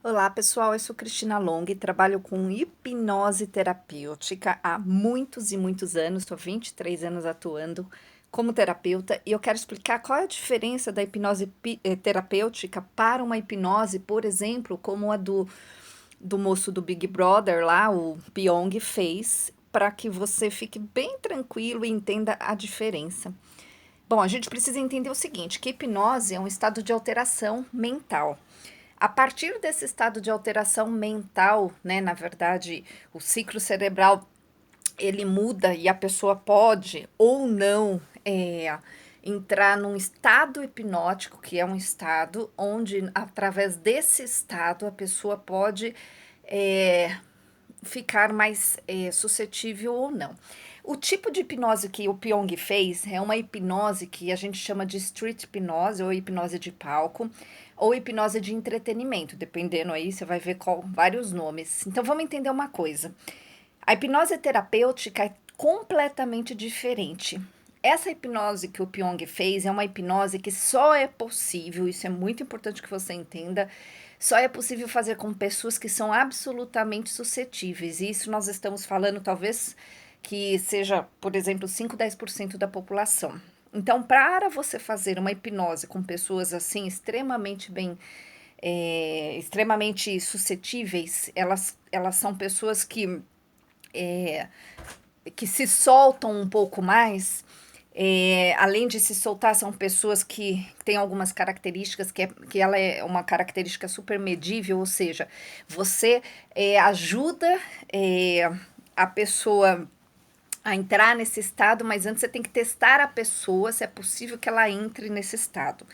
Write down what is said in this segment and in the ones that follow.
Olá, pessoal. Eu sou Cristina Long e trabalho com hipnose terapêutica há muitos e muitos anos. Estou 23 anos atuando como terapeuta e eu quero explicar qual é a diferença da hipnose terapêutica para uma hipnose, por exemplo, como a do moço do Big Brother lá, o Pyong, fez, para que você fique bem tranquilo e entenda a diferença. Bom, a gente precisa entender o seguinte, que hipnose é um estado de alteração mental. A partir desse estado de alteração mental, né, na verdade, o ciclo cerebral ele muda e a pessoa pode ou não entrar num estado hipnótico, que é um estado onde, através desse estado, a pessoa pode é, ficar mais suscetível ou não. O tipo de hipnose que o Pyong fez é uma hipnose que a gente chama de street hipnose ou hipnose de palco ou hipnose de entretenimento, dependendo aí, você vai ver vários nomes. Então vamos entender uma coisa. A hipnose terapêutica é completamente diferente. Essa hipnose que o Pyong fez é uma hipnose que só é possível, isso é muito importante que você entenda, só é possível fazer com pessoas que são absolutamente suscetíveis. E isso nós estamos falando, talvez, que seja, por exemplo, 5, 10% da população. Então, para você fazer uma hipnose com pessoas assim, extremamente suscetíveis, elas são pessoas que se soltam um pouco mais. Além de se soltar, são pessoas que têm algumas características que ela é uma característica super medível, ou seja, você ajuda a pessoa a entrar nesse estado, mas antes você tem que testar a pessoa se é possível que ela entre nesse estado.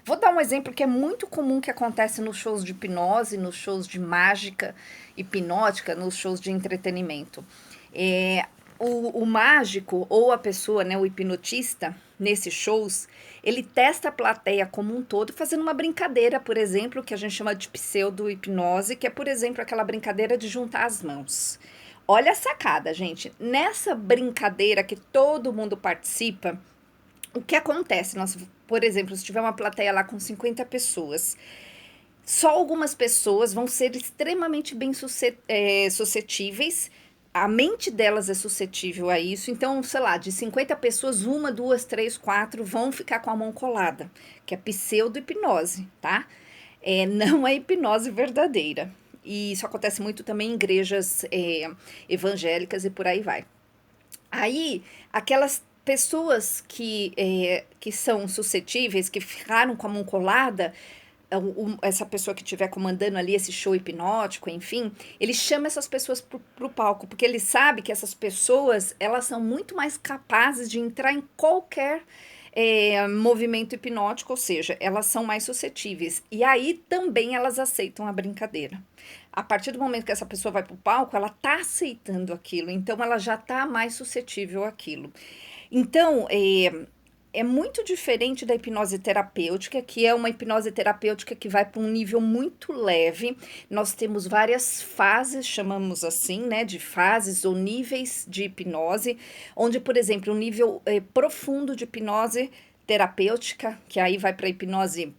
Vou dar um exemplo que é muito comum que acontece nos shows de hipnose, nos shows de mágica hipnótica, nos shows de entretenimento. É, o mágico ou a pessoa, né, o hipnotista, nesses shows, ele testa a plateia como um todo, fazendo uma brincadeira, por exemplo, que a gente chama de pseudo-hipnose, que é, por exemplo, aquela brincadeira de juntar as mãos. Olha a sacada, gente. Nessa brincadeira que todo mundo participa, o que acontece? Nós, por exemplo, se tiver uma plateia lá com 50 pessoas, só algumas pessoas vão ser extremamente bem suscetíveis. A mente delas é suscetível a isso. Então, sei lá, de 50 pessoas, uma, duas, três, quatro vão ficar com a mão colada, que é pseudo-hipnose, tá? Não é hipnose verdadeira. E isso acontece muito também em igrejas evangélicas e por aí vai. Aí, aquelas pessoas que são suscetíveis, que ficaram com a mão colada, essa pessoa que estiver comandando ali esse show hipnótico, enfim, ele chama essas pessoas pro palco, porque ele sabe que essas pessoas, elas são muito mais capazes de entrar em qualquer movimento hipnótico, ou seja, elas são mais suscetíveis. E aí também elas aceitam a brincadeira. A partir do momento que essa pessoa vai pro palco, ela tá aceitando aquilo, então ela já tá mais suscetível àquilo. Então, é muito diferente da hipnose terapêutica, que é uma hipnose terapêutica que vai para um nível muito leve. Nós temos várias fases, chamamos assim, né, de fases ou níveis de hipnose, onde, por exemplo, um nível profundo de hipnose terapêutica, que aí vai para a hipnose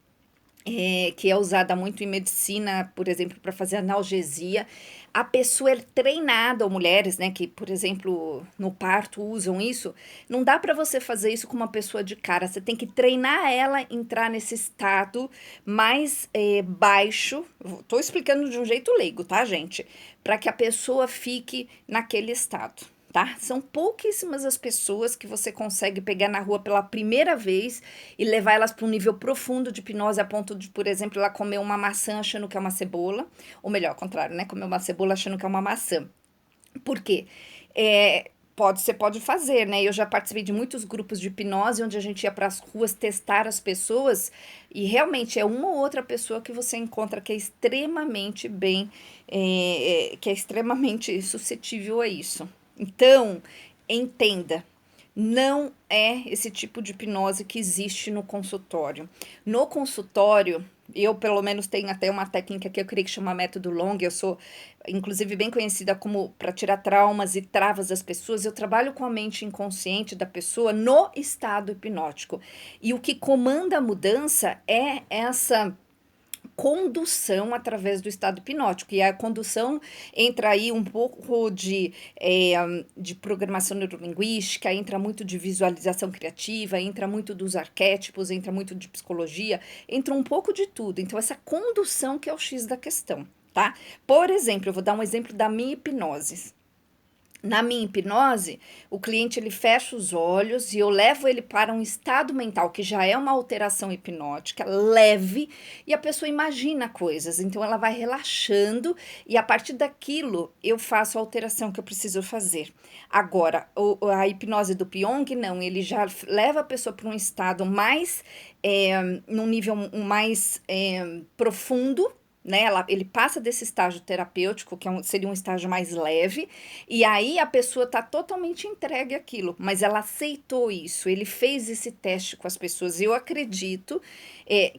que é usada muito em medicina, por exemplo, para fazer analgesia. A pessoa é treinada, ou mulheres, né, que, por exemplo, no parto usam isso, não dá para você fazer isso com uma pessoa de cara. Você tem que treinar ela a entrar nesse estado mais baixo. Estou explicando de um jeito leigo, tá, gente? Para que a pessoa fique naquele estado. Tá? São pouquíssimas as pessoas que você consegue pegar na rua pela primeira vez e levar elas para um nível profundo de hipnose a ponto de, por exemplo, ela comer uma maçã achando que é uma cebola, ou melhor, ao contrário, né? Comer uma cebola achando que é uma maçã. Por quê? Você pode fazer, né? Eu já participei de muitos grupos de hipnose onde a gente ia para as ruas testar as pessoas e realmente é uma ou outra pessoa que você encontra que é extremamente que é extremamente suscetível a isso. Então, entenda, não é esse tipo de hipnose que existe no consultório. No consultório, eu pelo menos tenho até uma técnica que eu criei que chama método Long. Eu sou, inclusive, bem conhecida como para tirar traumas e travas das pessoas. Eu trabalho com a mente inconsciente da pessoa no estado hipnótico. E o que comanda a mudança é condução através do estado hipnótico. E a condução entra aí um pouco de programação neurolinguística, entra muito de visualização criativa, entra muito dos arquétipos, entra muito de psicologia, entra um pouco de tudo. Então, essa condução que é o X da questão, tá? Por exemplo, eu vou dar um exemplo da minha hipnose. Na minha hipnose, o cliente ele fecha os olhos e eu levo ele para um estado mental que já é uma alteração hipnótica leve e a pessoa imagina coisas. Então ela vai relaxando e a partir daquilo eu faço a alteração que eu preciso fazer. Agora, a hipnose do Pyong, não, ele já leva a pessoa para um estado mais, num nível mais profundo, né? Ele passa desse estágio terapêutico, que seria um estágio mais leve, e aí a pessoa está totalmente entregue àquilo, mas ela aceitou isso, ele fez esse teste com as pessoas. Eu acredito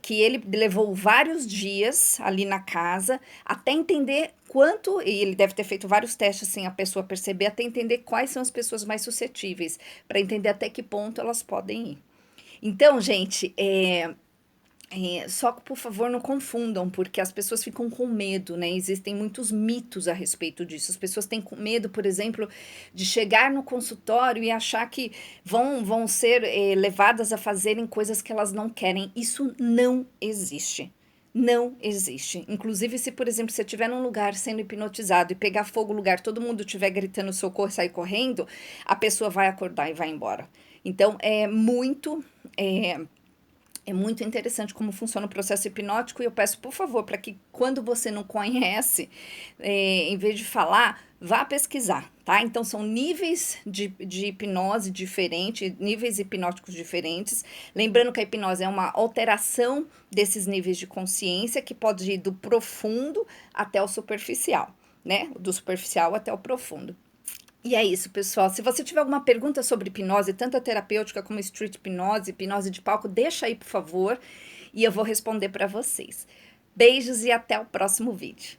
que ele levou vários dias ali na casa até entender quanto, e ele deve ter feito vários testes sem a pessoa perceber, até entender quais são as pessoas mais suscetíveis, para entender até que ponto elas podem ir. Então, gente, só que, por favor, não confundam, porque as pessoas ficam com medo, né? Existem muitos mitos a respeito disso. As pessoas têm medo, por exemplo, de chegar no consultório e achar que vão ser levadas a fazerem coisas que elas não querem. Isso não existe. Não existe. Inclusive, se, por exemplo, você estiver num lugar sendo hipnotizado e pegar fogo no lugar, todo mundo estiver gritando socorro e sair correndo, a pessoa vai acordar e vai embora. Então, é muito interessante como funciona o processo hipnótico e eu peço, por favor, para que quando você não conhece, em vez de falar, vá pesquisar, tá? Então, são níveis de hipnose diferentes, níveis hipnóticos diferentes. Lembrando que a hipnose é uma alteração desses níveis de consciência que pode ir do profundo até o superficial, né? Do superficial até o profundo. E é isso, pessoal. Se você tiver alguma pergunta sobre hipnose, tanto a terapêutica como street hipnose, hipnose de palco, deixa aí, por favor, e eu vou responder para vocês. Beijos e até o próximo vídeo.